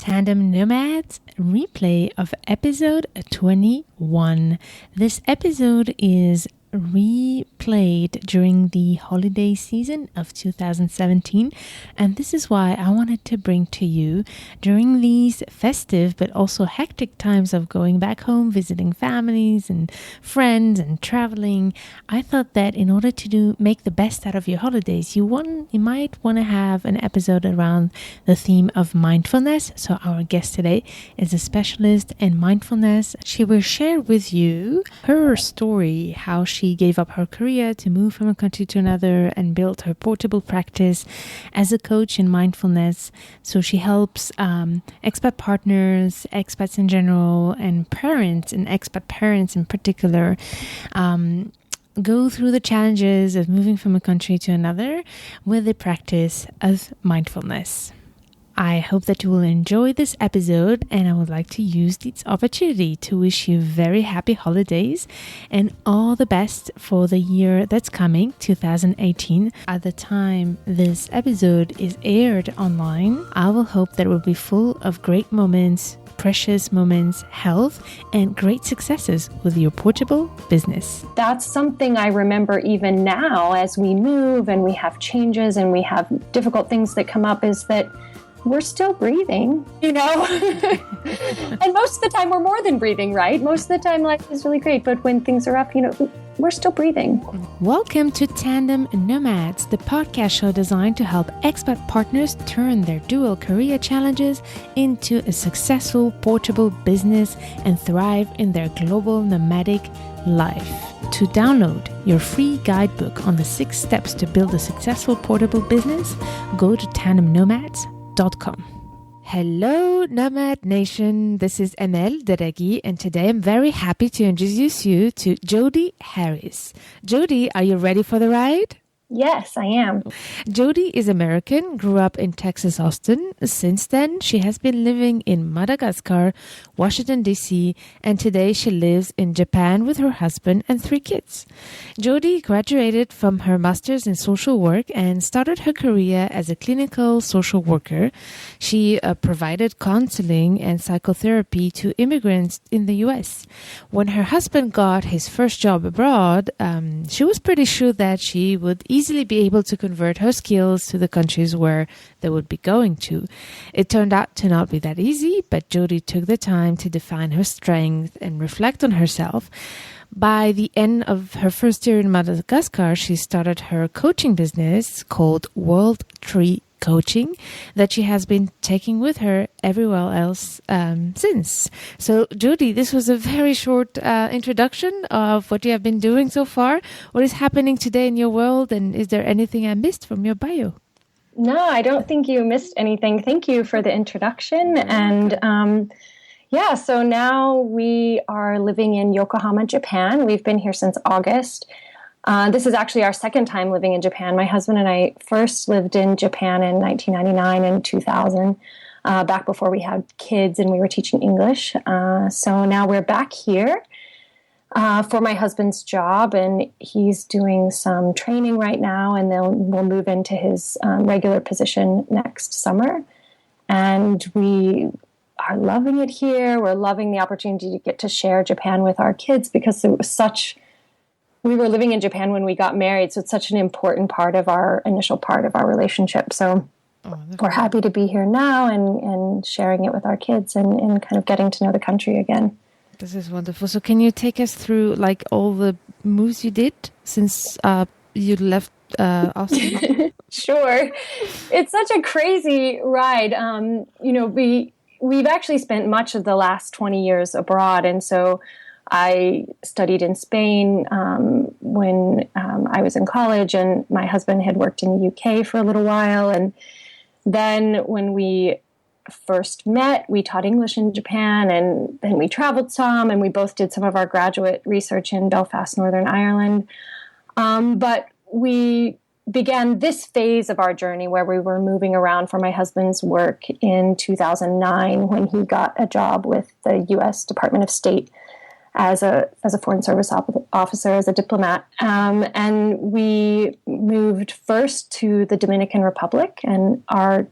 Tandem Nomads replay of episode 21. This episode is replayed during the holiday season of 2017, and this is why I wanted to bring to you during these festive but also hectic times of going back home, visiting families and friends and traveling. I thought that in order to make the best out of your holidays, you might want to have an episode around the theme of mindfulness. So our guest today is a specialist in mindfulness. She will share with you her story, how she gave up her career to move from a country to another and built her portable practice as a coach in mindfulness. So she helps expat partners, expats in general, and parents, and expat parents in particular, go through the challenges of moving from a country to another with the practice of mindfulness. I hope that you will enjoy this episode, and I would like to use this opportunity to wish you very happy holidays and all the best for the year that's coming, 2018. At the time this episode is aired online, I will hope that it will be full of great moments, precious moments, health, and great successes with your portable business. That's something I remember even now as we move and we have changes and we have difficult things that come up, is that we're still breathing, and most of the time we're more than breathing, right? Most of the time life is really great, but when things are up, we're still breathing. Welcome to Tandem Nomads, the podcast show designed to help expat partners turn their dual career challenges into a successful portable business and thrive in their global nomadic life. To download your free guidebook on the 6 steps to build a successful portable business, go to tandemnomads.com. Hello, Nomad Nation. This is Emel Deregi, and today I'm very happy to introduce you to Jodi Harris. Jodi, are you ready for the ride? Yes, I am. Jodi is American, grew up in Texas, Austin. Since then, she has been living in Madagascar, Washington, D.C., and today she lives in Japan with her husband and 3 kids. Jodi graduated from her master's in social work and started her career as a clinical social worker. She provided counseling and psychotherapy to immigrants in the U.S. When her husband got his first job abroad, she was pretty sure that she would easily be able to convert her skills to the countries where they would be going to. It turned out to not be that easy, but Jodi took the time to define her strengths and reflect on herself. By the end of her first year in Madagascar, she started her coaching business called World Tree Coaching that she has been taking with her everywhere else since. So, Jodi, this was a very short introduction of what you have been doing so far. What is happening today in your world, and is there anything I missed from your bio? No, I don't think you missed anything. Thank you for the introduction. And so now we are living in Yokohama, Japan. We've been here since August. This is actually our second time living in Japan. My husband and I first lived in Japan in 1999 and 2000, back before we had kids and we were teaching English. So now we're back here for my husband's job, and he's doing some training right now, and then we'll move into his regular position next summer. And we are loving it here. We're loving the opportunity to get to share Japan with our kids, because it was we were living in Japan when we got married, so it's such an important initial part of our relationship. So we're happy to be here now and sharing it with our kids and kind of getting to know the country again. This is wonderful. So can you take us through all the moves you did since you left Austin? Sure. It's such a crazy ride. We've actually spent much of the last 20 years abroad, and so I studied in Spain when I was in college, and my husband had worked in the UK for a little while. And then when we first met, we taught English in Japan, and then we traveled some, and we both did some of our graduate research in Belfast, Northern Ireland. But we began this phase of our journey where we were moving around for my husband's work in 2009 when he got a job with the U.S. Department of State as a foreign service officer, as a diplomat. And we moved first to the Dominican Republic, and our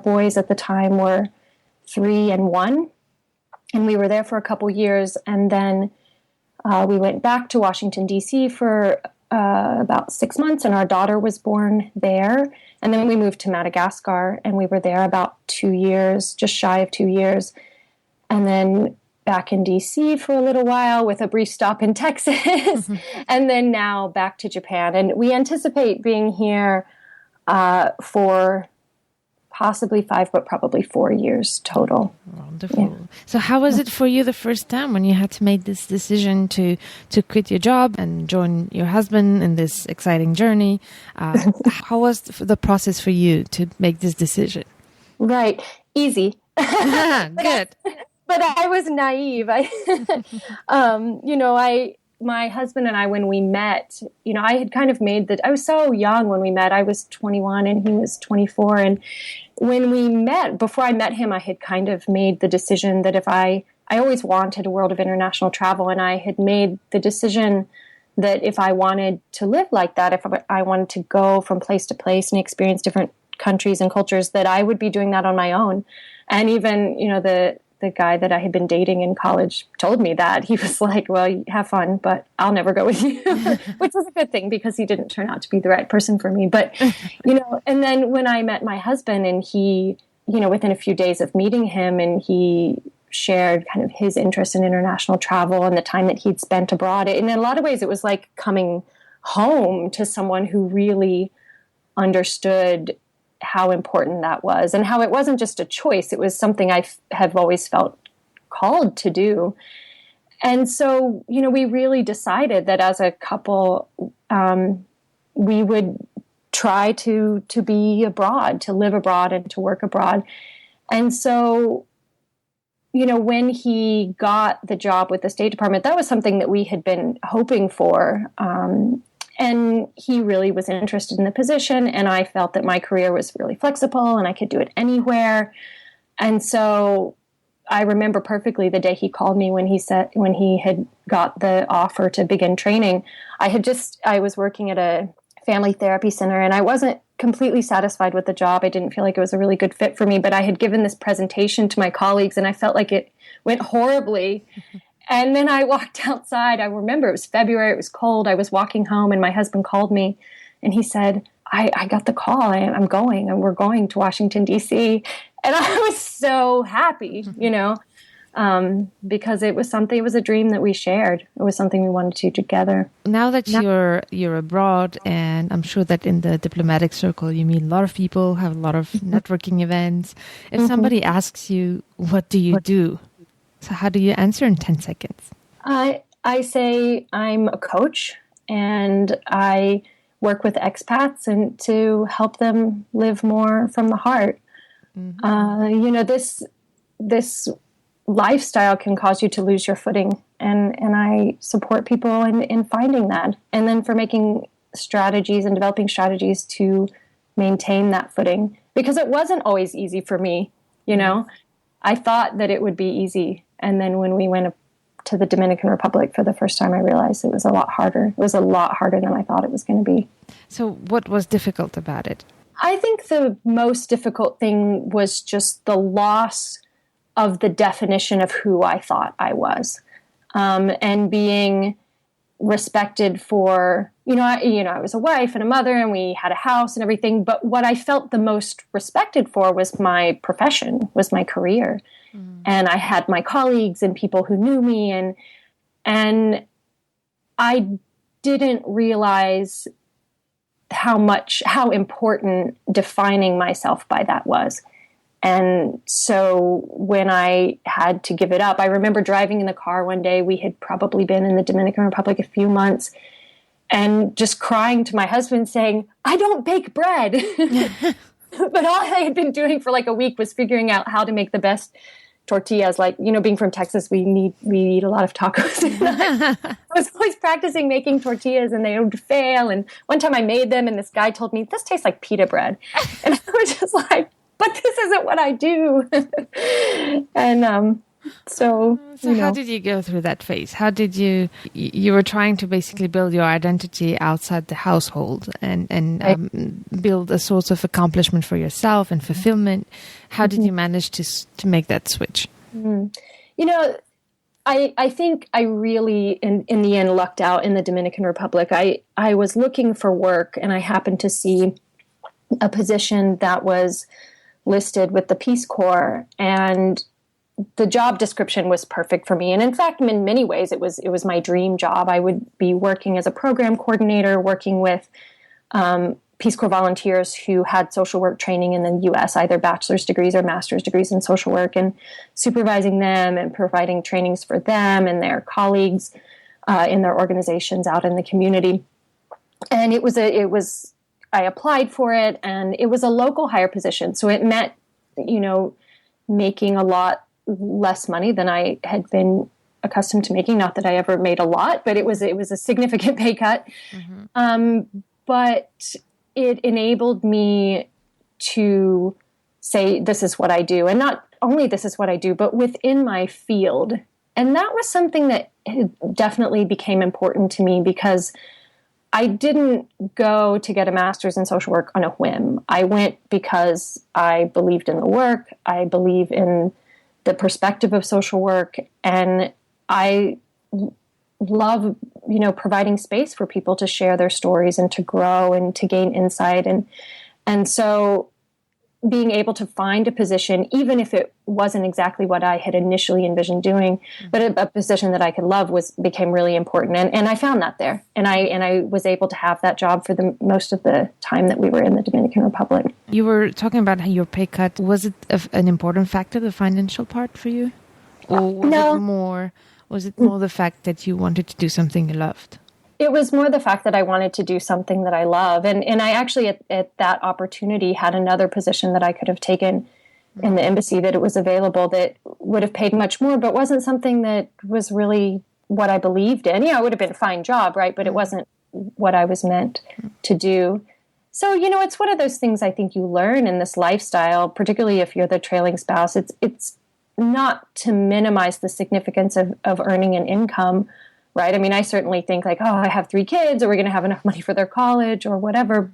boys at the time were TN21. And we were there for a couple years. And then we went back to Washington, D.C. for about 6 months, and our daughter was born there. And then we moved to Madagascar, and we were there about 2 years, just shy of 2 years. And then back in D.C. for a little while with a brief stop in Texas, and then now back to Japan. And we anticipate being here for possibly 5, but probably 4 years total. Wonderful. Yeah. So how was it for you the first time when you had to make this decision to quit your job and join your husband in this exciting journey? How was the process for you to make this decision? Right. Easy. Good. But I was naive. My husband and I, when we met, I had kind of I was so young when we met. I was 21 and he was 24. And when we met, before I met him, I had kind of made the decision that if I always wanted a world of international travel, and I had made the decision that if I wanted to live like that, if I wanted to go from place to place and experience different countries and cultures, that I would be doing that on my own. And even, the guy that I had been dating in college told me that. He was like, well, you have fun, but I'll never go with you, which was a good thing because he didn't turn out to be the right person for me. But, and then when I met my husband, and he, within a few days of meeting him, and he shared kind of his interest in international travel and the time that he'd spent abroad. And in a lot of ways, it was like coming home to someone who really understood how important that was, and how it wasn't just a choice. It was something I have always felt called to do. And so, we really decided that as a couple, we would try to be abroad, to live abroad and to work abroad. And so, when he got the job with the State Department, that was something that we had been hoping for. And he really was interested in the position, and I felt that my career was really flexible and I could do it anywhere. And so I remember perfectly the day he called me when he had got the offer to begin training. I was working at a family therapy center, and I wasn't completely satisfied with the job. I didn't feel like it was a really good fit for me, but I had given this presentation to my colleagues, and I felt like it went horribly. And then I walked outside. I remember it was February. It was cold. I was walking home, and my husband called me, and he said, I got the call. I'm going, and we're going to Washington, D.C. And I was so happy, because it was a dream that we shared. It was something we wanted to do together. Now that you're abroad, and I'm sure that in the diplomatic circle, you meet a lot of people, have a lot of networking events. If somebody asks you, what do you do? So how do you answer in 10 seconds? I say I'm a coach, and I work with expats and to help them live more from the heart. This lifestyle can cause you to lose your footing, and I support people in finding that, and then for making strategies and developing strategies to maintain that footing, because it wasn't always easy for me. I thought that it would be easy. And then when we went to the Dominican Republic for the first time, I realized it was a lot harder. It was a lot harder than I thought it was going to be. So what was difficult about it? I think the most difficult thing was just the loss of the definition of who I thought I was, and being respected for, I was a wife and a mother, and we had a house and everything. But what I felt the most respected for was my profession, was my career. And I had my colleagues and people who knew me, and I didn't realize how important defining myself by that was. And so when I had to give it up, I remember driving in the car one day. We had probably been in the Dominican Republic a few months, and just crying to my husband saying, I don't bake bread. But all I had been doing for like a week was figuring out how to make the best tortillas. Like, being from Texas, we eat a lot of tacos. I was always practicing making tortillas, and they would fail. And one time I made them, and this guy told me, this tastes like pita bread. And I was just like, but this isn't what I do. And So, So how did you go through that phase? How did you were trying to basically build your identity outside the household and build a source of accomplishment for yourself and fulfillment. How did you manage to make that switch? I think I really, in the end, lucked out in the Dominican Republic. I was looking for work, and I happened to see a position that was listed with the Peace Corps, and the job description was perfect for me. And in fact, in many ways, it was my dream job. I would be working as a program coordinator, working with Peace Corps volunteers who had social work training in the U.S., either bachelor's degrees or master's degrees in social work, and supervising them and providing trainings for them and their colleagues in their organizations out in the community. And I applied for it, and it was a local hire position. So it meant, making a lot less money than I had been accustomed to making. Not that I ever made a lot, but it was a significant pay cut. But it enabled me to say, this is what I do. And not only this is what I do, but within my field. And that was something that definitely became important to me, because I didn't go to get a master's in social work on a whim. I went because I believed in the work. I believe in the perspective of social work. And I love, providing space for people to share their stories and to grow and to gain insight. And so being able to find a position, even if it wasn't exactly what I had initially envisioned doing, but a position that I could love became really important. And I found that there. And I was able to have that job for the most of the time that we were in the Dominican Republic. You were talking about your pay cut. Was it an important factor, the financial part for you? Or was it more the fact that you wanted to do something you loved? It was more the fact that I wanted to do something that I love. And I actually, at that opportunity, had another position that I could have taken in the embassy that it was available that would have paid much more, but wasn't something that was really what I believed in. It would have been a fine job, right? But it wasn't what I was meant to do. So, it's one of those things I think you learn in this lifestyle, particularly if you're the trailing spouse. It's not to minimize the significance of earning an income, right? I mean, I certainly think I have 3 kids, or we're going to have enough money for their college or whatever.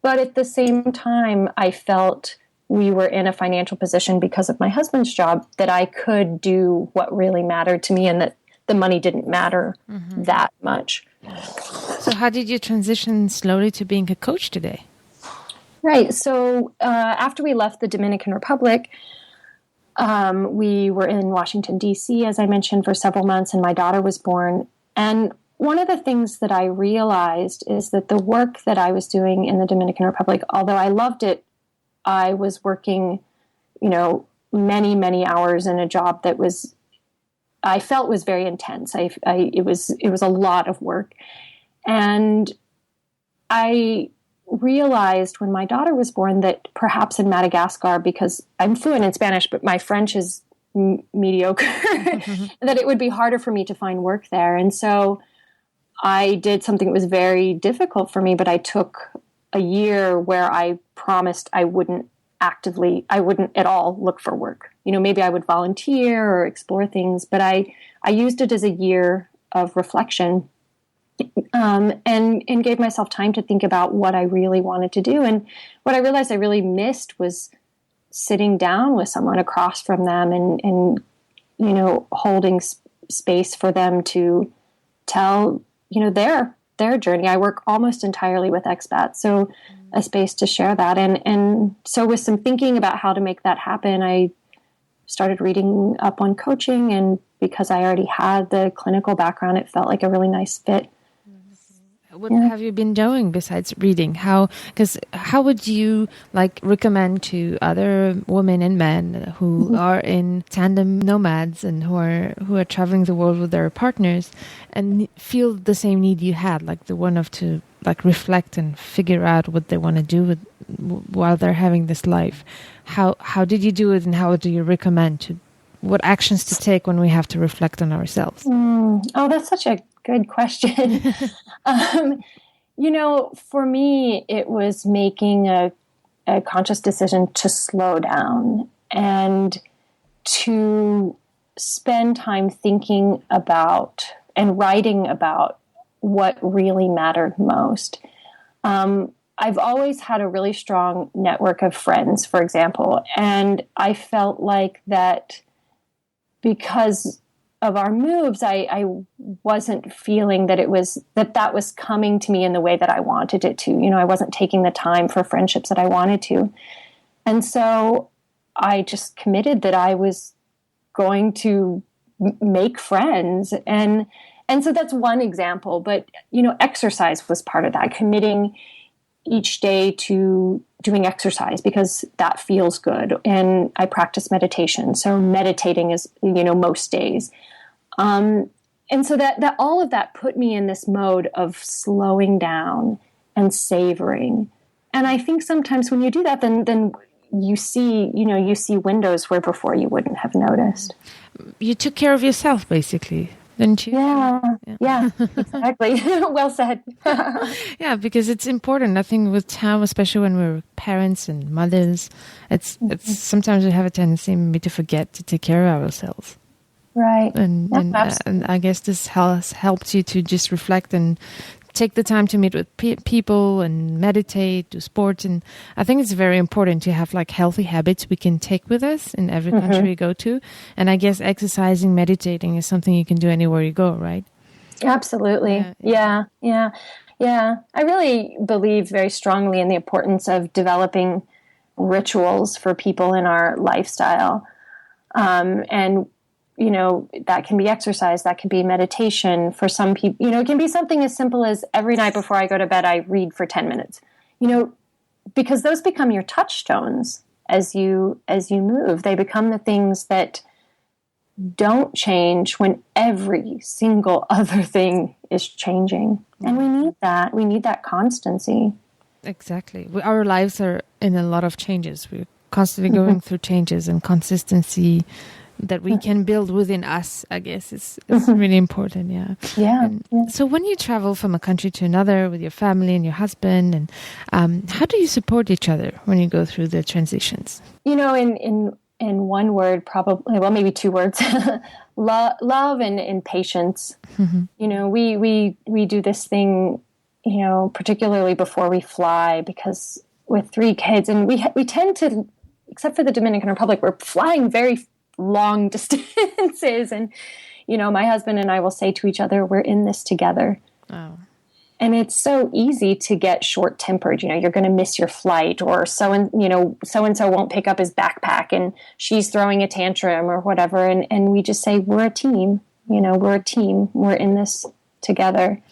But at the same time, I felt we were in a financial position because of my husband's job that I could do what really mattered to me, and that the money didn't matter that much. So how did you transition slowly to being a coach today? Right. So after we left the Dominican Republic, we were in Washington, D.C., as I mentioned, for several months, and my daughter was born. And one of the things that I realized is that the work that I was doing in the Dominican Republic, although I loved it, I was working, many, many hours in a job that I felt was very intense. It was a lot of work. And I realized when my daughter was born that perhaps in Madagascar, because I'm fluent in Spanish, but my French is mediocre, that it would be harder for me to find work there. And so I did something that was very difficult for me, but I took a year where I promised I wouldn't at all look for work. Maybe I would volunteer or explore things, but I used it as a year of reflection. And gave myself time to think about what I really wanted to do. And what I realized I really missed was sitting down with someone across from them and holding space for them to tell, their journey. I work almost entirely with expats, so a space to share that. And so with some thinking about how to make that happen, I started reading up on coaching, and because I already had the clinical background, it felt like a really nice fit. What have you been doing besides reading? How would you recommend to other women and men who are in tandem nomads and who are traveling the world with their partners and feel the same need you had, like the one of to reflect and figure out what they want to do while they're having this life? How did you do it, and how do you recommend what actions to take when we have to reflect on ourselves? Oh, that's such a good question. For me, it was making a conscious decision to slow down and to spend time thinking about and writing about what really mattered most. I've always had a really strong network of friends, for example, and I felt like that because of our moves, I wasn't feeling that that was coming to me in the way that I wanted it to. I wasn't taking the time for friendships that I wanted to. And so I just committed that I was going to make friends. And so that's one example, but, exercise was part of that, committing each day to doing exercise because that feels good. And I practice meditation. So meditating is, most days. And so that all of that put me in this mode of slowing down and savoring. And I think sometimes when you do that, then you see windows where before you wouldn't have noticed. You took care of yourself, basically, didn't you? Yeah, exactly. Well said. Yeah, because it's important. I think with time, especially when we're parents and mothers, it's sometimes we have a tendency maybe to forget to take care of ourselves. Right. And I guess this has helped you to just reflect and take the time to meet with people and meditate, do sports. And I think it's very important to have like healthy habits we can take with us in every country we go to. And I guess exercising, meditating is something you can do anywhere you go, right? Absolutely. Yeah. I really believe very strongly in the importance of developing rituals for people in our lifestyle. And that can be exercise, that can be meditation. For some people, it can be something as simple as every night before I go to bed, I read for 10 minutes, because those become your touchstones as you move. They become the things that don't change when every single other thing is changing. And we need that. We need that constancy. Exactly. Our lives are in a lot of changes. We're constantly going through changes, and consistency that we can build within us, I guess, is really important. Yeah. So when you travel from a country to another with your family and your husband, and how do you support each other when you go through the transitions? In one word, probably, well, maybe two words, love and patience. We do this thing, particularly before we fly, because with 3 kids, and we tend to, except for the Dominican Republic, we're flying very long distances, and my husband and I will say to each other, we're in this together. Oh. And it's so easy to get short-tempered. You're going to miss your flight, or so and so won't pick up his backpack and she's throwing a tantrum or whatever, and we just say, we're a team. We're a team. We're in this together.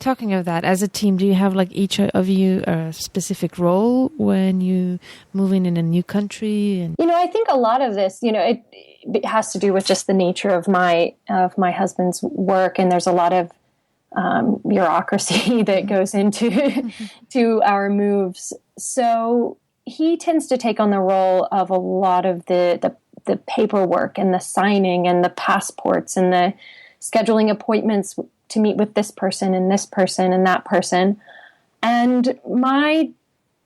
Talking of that, as a team, do you have like each of you a specific role when you moving in a new country? And I think a lot of this, it has to do with just the nature of my husband's work, and there's a lot of bureaucracy that goes into to our moves. So he tends to take on the role of a lot of the paperwork and the signing and the passports and the scheduling appointments to meet with this person and that person. And my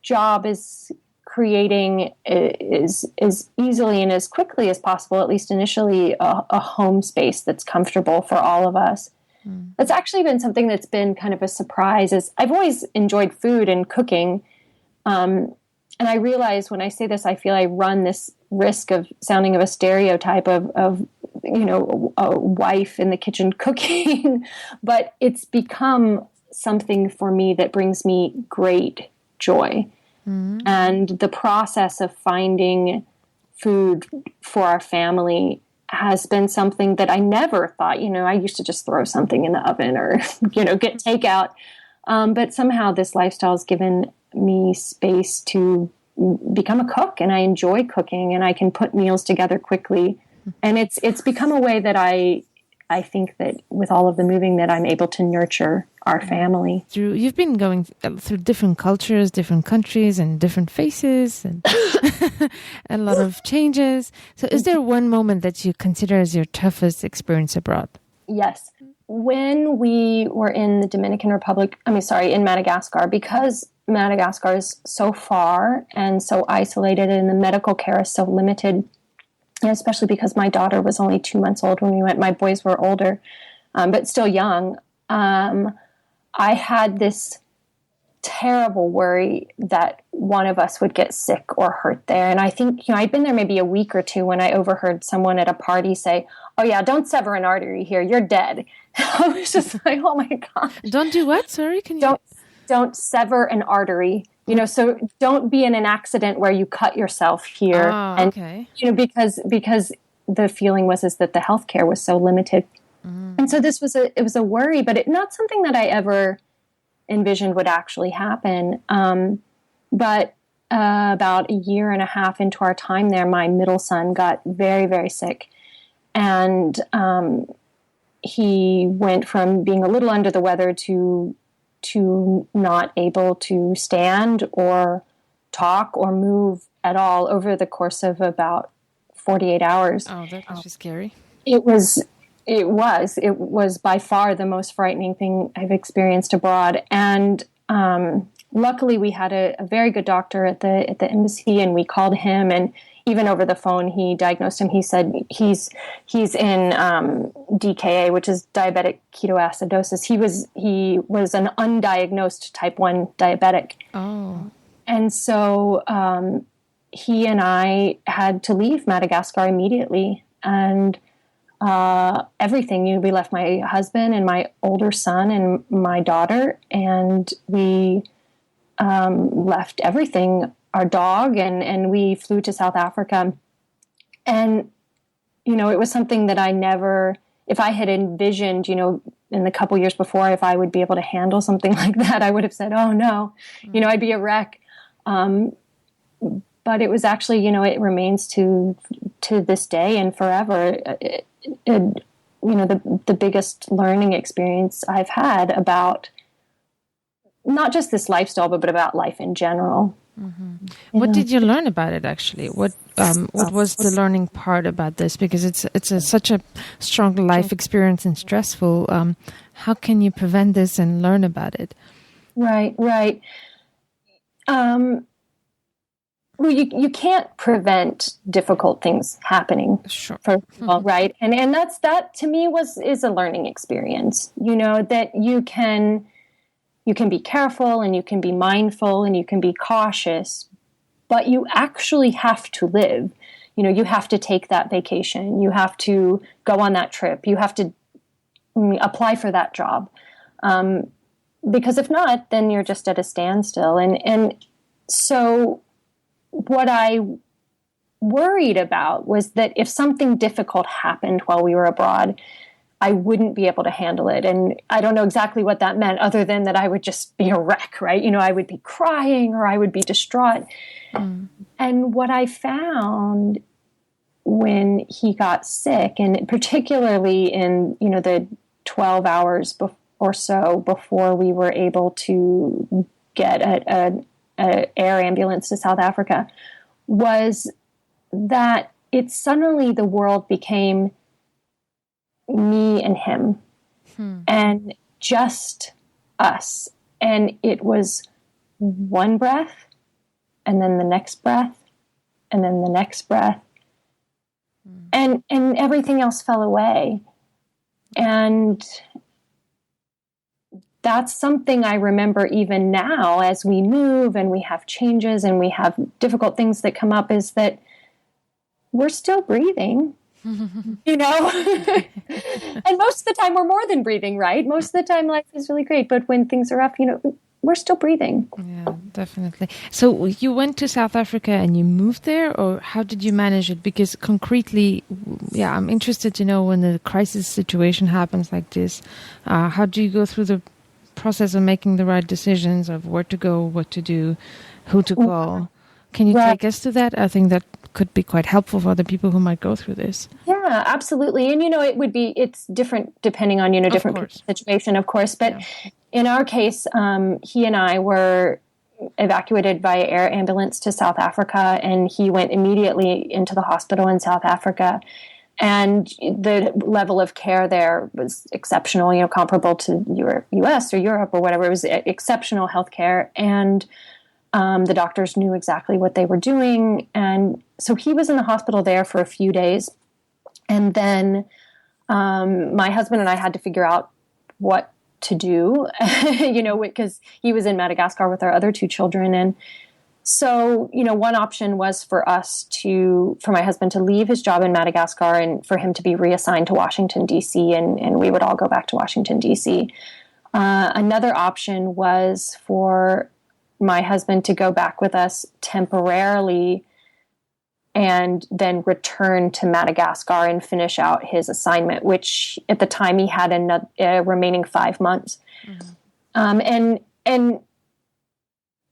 job is creating is easily and as quickly as possible, at least initially, a home space that's comfortable for all of us. That's actually been something that's been kind of a surprise. Is I've always enjoyed food and cooking. And I realize when I say this, I feel I run this risk of sounding of a stereotype of a wife in the kitchen cooking, but it's become something for me that brings me great joy. And the process of finding food for our family has been something that I never thought, I used to just throw something in the oven or, get takeout. But somehow this lifestyle has given me space to become a cook, and I enjoy cooking, and I can put meals together quickly. And it's become a way that I think that with all of the moving that I'm able to nurture our family. You've been going through different cultures, different countries, and different faces, and a lot of changes. So is there one moment that you consider as your toughest experience abroad? Yes. When we were in the Dominican Republic, in Madagascar, because Madagascar is so far and so isolated and the medical care is so limited, especially because my daughter was only 2 months old when we went. My boys were older, but still young. I had this terrible worry that one of us would get sick or hurt there. And I think, I'd been there maybe a week or two when I overheard someone at a party say, "Oh yeah, don't sever an artery here. You're dead." I was just like, oh my gosh. Don't do what? Sorry, can you? Don't sever an artery. So don't be in an accident where you cut yourself here. Oh, okay. Because the feeling was that the healthcare was so limited. And so it was a worry, but not something that I ever envisioned would actually happen. But about a year and a half into our time there, my middle son got very, very sick. And he went from being a little under the weather to not able to stand or talk or move at all over the course of about 48 hours. Oh, that must be scary. It was by far the most frightening thing I've experienced abroad. And luckily we had a very good doctor at the embassy, and we called him, and even over the phone, he diagnosed him. He said he's in DKA, which is diabetic ketoacidosis. He was an undiagnosed type 1 diabetic. Oh. And so he and I had to leave Madagascar immediately, and everything. We left my husband and my older son and my daughter, and we left everything, our dog, and we flew to South Africa. And, it was something that I never, if I had envisioned, in the couple years before, if I would be able to handle something like that, I would have said, oh no, I'd be a wreck. But it was actually, it remains to this day and forever, the biggest learning experience I've had about not just this lifestyle, but about life in general. Mm-hmm. What did you learn about it, actually? What was the learning part about this? Because it's such a strong life experience and stressful. How can you prevent this and learn about it? Right. Well, you can't prevent difficult things happening. Sure. First of all, right? And that to me is a learning experience. That you can be careful and you can be mindful and you can be cautious, but you actually have to live. You have to take that vacation. You have to go on that trip. You have to apply for that job. Because if not, then you're just at a standstill. And so what I worried about was that if something difficult happened while we were abroad, I wouldn't be able to handle it. And I don't know exactly what that meant, other than that I would just be a wreck, right? I would be crying or I would be distraught. And what I found when he got sick, and particularly in, the 12 hours or so before we were able to get an air ambulance to South Africa, was that suddenly the world became me and him and just us. And it was one breath and then the next breath and then the next breath. And everything else fell away. And that's something I remember even now as we move and we have changes and we have difficult things that come up, is that we're still breathing. And most of the time we're more than breathing, right? Most of the time life is really great, but when things are rough, we're still breathing. Yeah, definitely. So you went to South Africa and you moved there, or how did you manage it? Because concretely, I'm interested to know, when the crisis situation happens like this, how do you go through the process of making the right decisions of where to go, what to do, who to call? Can you take us to that? I think that could be quite helpful for the people who might go through this. Yeah, absolutely. And, it's different depending on, different situation, of course. But in our case, he and I were evacuated by air ambulance to South Africa, and he went immediately into the hospital in South Africa. And the level of care there was exceptional, comparable to US or Europe or whatever. It was exceptional healthcare. And The doctors knew exactly what they were doing. And so he was in the hospital there for a few days. And then my husband and I had to figure out what to do, because he was in Madagascar with our other two children. And so, one option was for my husband to leave his job in Madagascar and for him to be reassigned to Washington, D.C., and we would all go back to Washington, D.C. Another option was for my husband to go back with us temporarily and then return to Madagascar and finish out his assignment, which at the time he had a remaining 5 months. Mm-hmm. And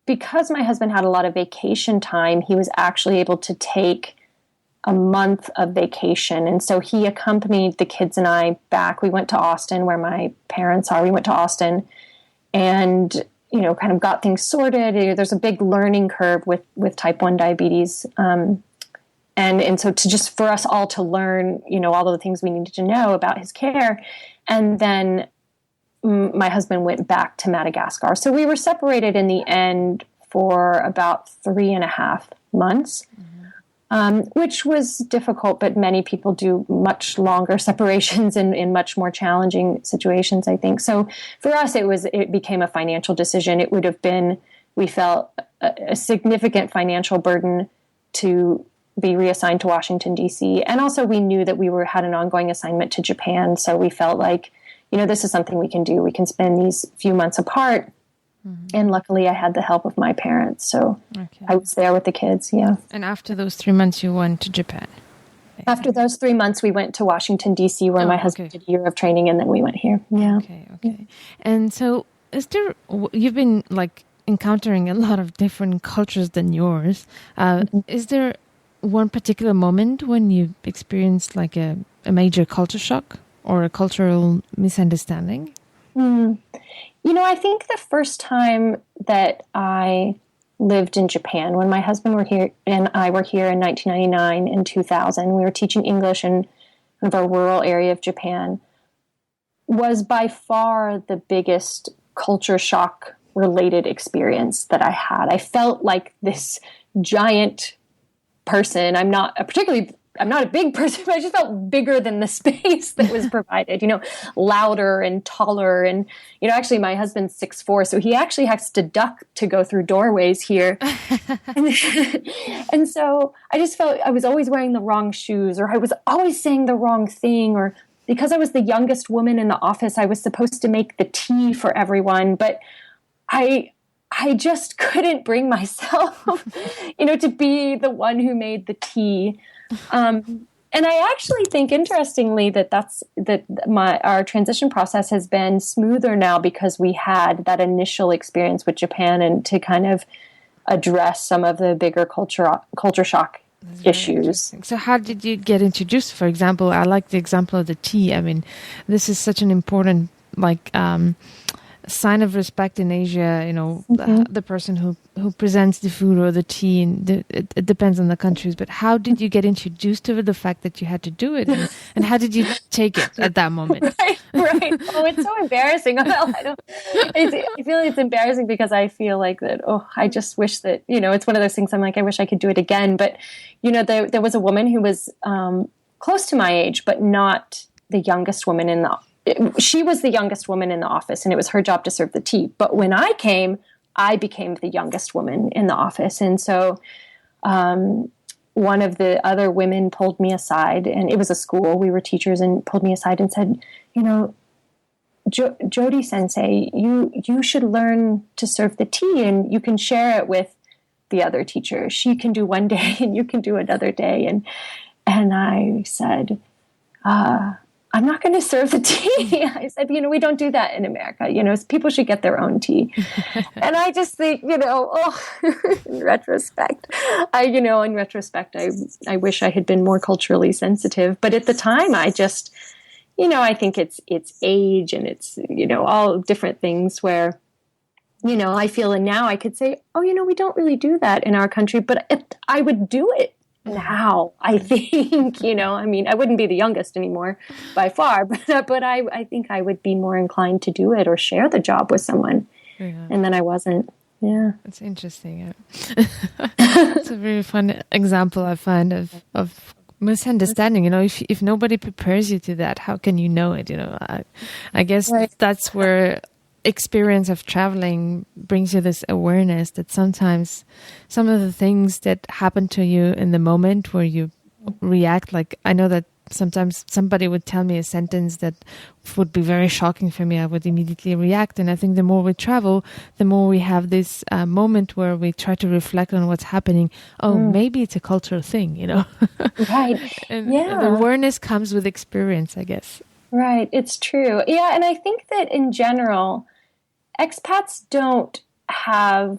because my husband had a lot of vacation time, he was actually able to take a month of vacation. And so he accompanied the kids and I back. We went to Austin, where my parents are. We went to Austin and, kind of got things sorted. There's a big learning curve with type 1 diabetes. And so for us all to learn, all of the things we needed to know about his care. And then my husband went back to Madagascar. So we were separated in the end for about 3.5 months, which was difficult, but many people do much longer separations in much more challenging situations, I think. So for us, it became a financial decision. It would have been, we felt, a significant financial burden to be reassigned to Washington, D.C. And also we knew that we had an ongoing assignment to Japan. So we felt like, this is something we can do. We can spend these few months apart. Mm-hmm. And luckily I had the help of my parents. So I was there with the kids. Yeah. And after those 3 months, you went to Japan? After those 3 months, we went to Washington, D.C., where my husband did a year of training, and then we went here. Yeah. Okay. Yeah. And so you've been encountering a lot of different cultures than yours. Is there one particular moment when you experienced a major culture shock or a cultural misunderstanding? I think the first time that I lived in Japan, when my husband and I were here in 1999 and 2000, we were teaching English in kind of a rural area of Japan, was by far the biggest culture shock related experience that I had. I felt like this giant person. I'm not a big person, but I just felt bigger than the space that was provided, louder and taller. And, actually my husband's 6'4", so he actually has to duck to go through doorways here. And so I just felt I was always wearing the wrong shoes, or I was always saying the wrong thing, or because I was the youngest woman in the office, I was supposed to make the tea for everyone. But I just couldn't bring myself, to be the one who made the tea. And I actually think, interestingly, our transition process has been smoother now because we had that initial experience with Japan and to kind of address some of the bigger culture shock issues. So how did you get introduced? For example, I like the example of the tea. I mean, this is such an important sign of respect in Asia, the person who presents the food or the tea, and it depends on the countries. But how did you get introduced to the fact that you had to do it, and how did you take it at that moment? Right. Oh, it's so embarrassing. I feel it's embarrassing because I feel like that. Oh, I just wish that it's one of those things. I'm like, I wish I could do it again. But there was a woman who was close to my age, but not the youngest woman she was the youngest woman in the office, and it was her job to serve the tea. But when I came, I became the youngest woman in the office. And so one of the other women pulled me aside, and it was a school. We were teachers, and pulled me aside and said, Jodi Sensei, you should learn to serve the tea, and you can share it with the other teachers. She can do one day, and you can do another day. And I said, I'm not going to serve the tea. I said, we don't do that in America. People should get their own tea. And I just think, in retrospect, I wish I had been more culturally sensitive. But at the time, I just, I think it's age and it's, all different things where, I feel, and now I could say, we don't really do that in our country, but I would do it now, I think, I wouldn't be the youngest anymore by far, but I think I would be more inclined to do it or share the job with someone. Yeah. And then I wasn't. Yeah. That's interesting. It's a very fun example I find of misunderstanding. If nobody prepares you to that, how can you know it? I guess that's where experience of traveling brings you this awareness that sometimes some of the things that happen to you in the moment where you react, like I know that sometimes somebody would tell me a sentence that would be very shocking for me. I would immediately react. And I think the more we travel, the more we have this moment where we try to reflect on what's happening. Oh, maybe it's a cultural thing, Right. And the awareness comes with experience, I guess. Right. It's true. Yeah. And I think that in general, expats don't have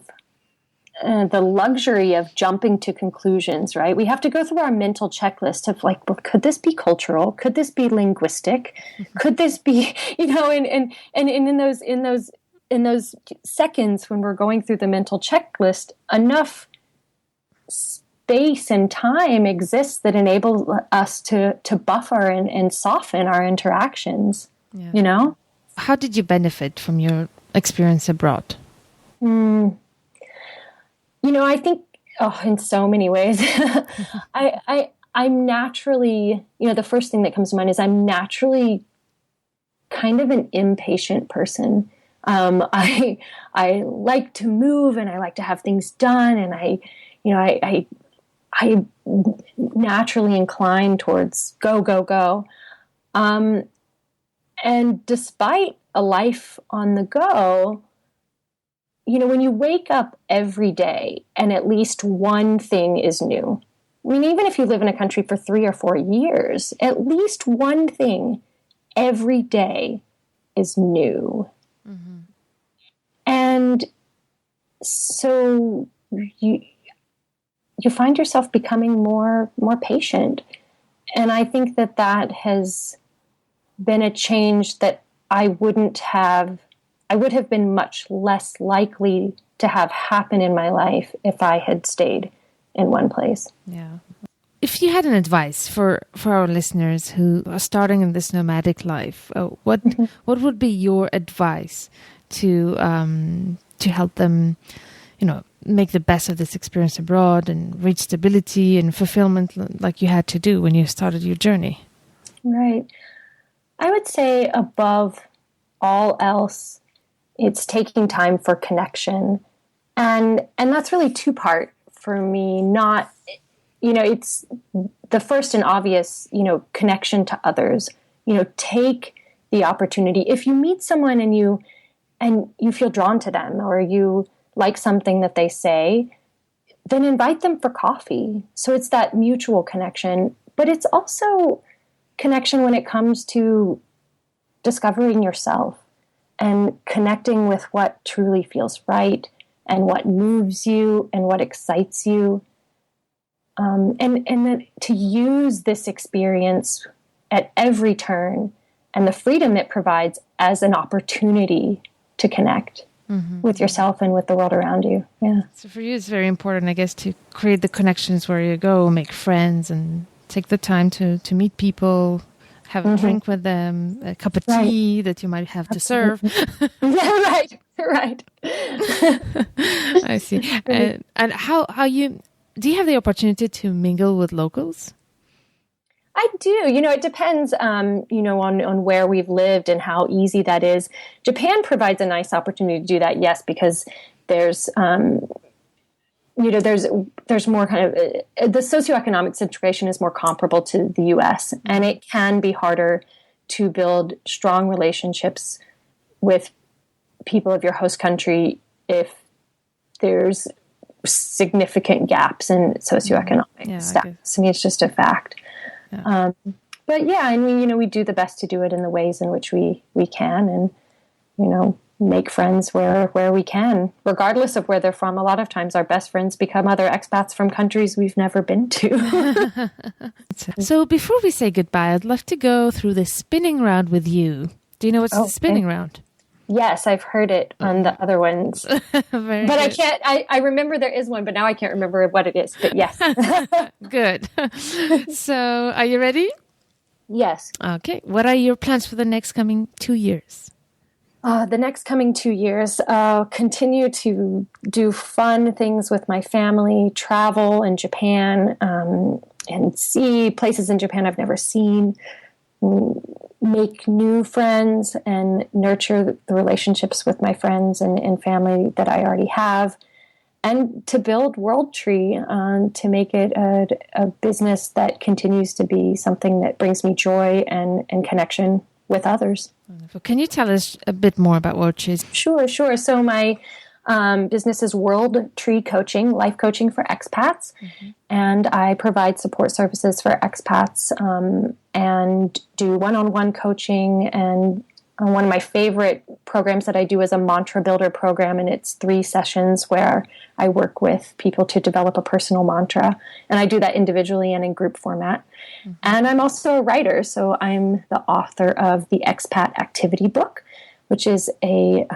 the luxury of jumping to conclusions, right? We have to go through our mental checklist of like, well, could this be cultural? Could this be linguistic? Could this be, and in those seconds when we're going through the mental checklist, enough space and time exists that enable us to buffer and soften our interactions, How did you benefit from your experience abroad? I think, in so many ways, I'm naturally, the first thing that comes to mind is I'm naturally kind of an impatient person. I like to move and I like to have things done, and I naturally incline towards go, go, go. And despite a life on the go, when you wake up every day and at least one thing is new. I mean, even if you live in a country for 3 or 4 years, at least one thing every day is new. Mm-hmm. And so you find yourself becoming more patient. And I think that has been a change that I would have been much less likely to have happen in my life if I had stayed in one place. Yeah. If you had an advice for our listeners who are starting in this nomadic life, what would be your advice to help them, make the best of this experience abroad and reach stability and fulfillment like you had to do when you started your journey? Right. I would say above all else, it's taking time for connection. And that's really two-part for me. Not, it's the first and obvious, connection to others. Take the opportunity. If you meet someone and you feel drawn to them, or you like something that they say, then invite them for coffee. So it's that mutual connection. But it's also connection when it comes to discovering yourself and connecting with what truly feels right and what moves you and what excites you. And then to use this experience at every turn and the freedom it provides as an opportunity to connect with yourself and with the world around you. Yeah. So for you, it's very important, I guess, to create the connections where you go, make friends, and take the time to meet people, have a drink with them, a cup of tea that you might have to serve. Yeah, right. I see. And how do you have the opportunity to mingle with locals? I do. It depends, on where we've lived and how easy that is. Japan provides a nice opportunity to do that, yes, because there's more kind of the socioeconomic situation is more comparable to the U.S. and it can be harder to build strong relationships with people of your host country if there's significant gaps in socioeconomic status. I mean, it's just a fact. Yeah. But yeah, I mean, we do the best to do it in the ways in which we can, and make friends where we can, regardless of where they're from. A lot of times our best friends become other expats from countries we've never been to. So before we say goodbye, I'd love to go through the spinning round with you. Do you know what's the spinning round? Yes, I've heard it on the other ones. But good. I can't, I remember there is one, but now I can't remember what it is. But yes. Good. So are you ready? Yes. Okay. What are your plans for the next coming 2 years? The next coming 2 years, continue to do fun things with my family, travel in Japan, and see places in Japan I've never seen, make new friends, and nurture the relationships with my friends and family that I already have, and to build World Tree, to make it a business that continues to be something that brings me joy and connection with others. Wonderful. Can you tell us a bit more about World Tree? Sure. So my business is World Tree Coaching, life coaching for expats. Mm-hmm. And I provide support services for expats, and do one-on-one coaching. And one of my favorite programs that I do is a mantra builder program. And it's 3 sessions where I work with people to develop a personal mantra. And I do that individually and in group format. Mm-hmm. And I'm also a writer. So I'm the author of the Expat Activity Book, which is a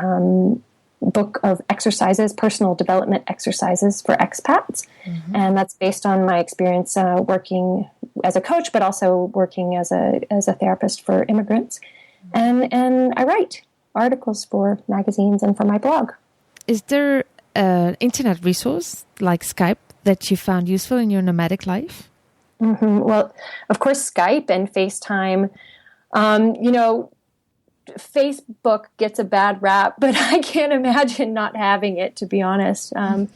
book of exercises, personal development exercises for expats. Mm-hmm. And that's based on my experience working as a coach, but also working as a therapist for immigrants. Mm-hmm. And I write articles for magazines and for my blog. Is there an internet resource like Skype that you found useful in your nomadic life? Mm-hmm. Well, of course, Skype and FaceTime. Facebook gets a bad rap, but I can't imagine not having it, to be honest. And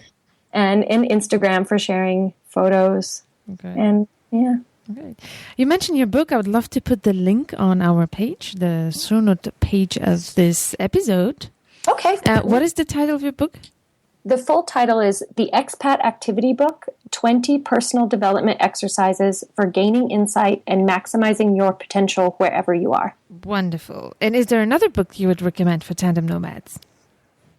Instagram for sharing photos. Okay. And yeah. Okay. You mentioned your book. I would love to put the link on our page, the show note page of this episode. Okay. What is the title of your book? The full title is The Expat Activity Book, 20 Personal Development Exercises for Gaining Insight and Maximizing Your Potential Wherever You Are. Wonderful. And is there another book you would recommend for tandem nomads?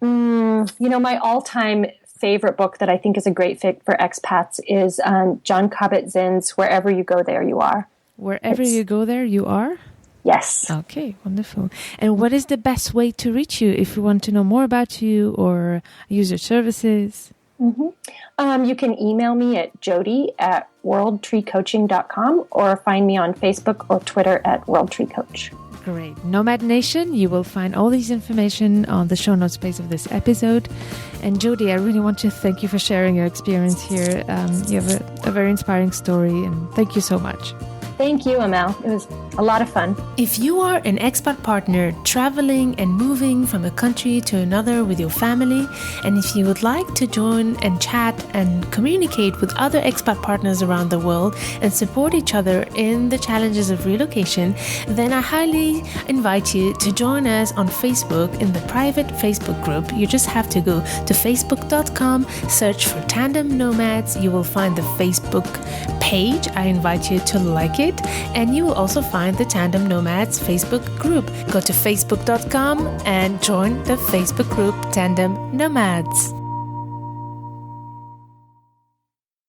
My all-time favorite book that I think is a great fit for expats is Jon Kabat-Zinn's Wherever You Go, There You Are. Wherever you go, there you are? Yes. Okay, wonderful. And what is the best way to reach you if we want to know more about you or use your services? Mm-hmm. You can email me at jodi@worldtreecoaching.com or find me on Facebook or Twitter at WorldTreeCoach. Great. Nomad Nation, you will find all these information on the show notes page of this episode. And Jodi, I really want to thank you for sharing your experience here. You have a very inspiring story, and thank you so much. Thank you, Amel. It was a lot of fun. If you are an expat partner traveling and moving from a country to another with your family, and if you would like to join and chat and communicate with other expat partners around the world and support each other in the challenges of relocation, then I highly invite you to join us on Facebook in the private Facebook group. You just have to go to facebook.com, search for Tandem Nomads. You will find the Facebook page. I invite you to like it. And you will also find the Tandem Nomads Facebook group. Go to facebook.com and join the Facebook group Tandem Nomads.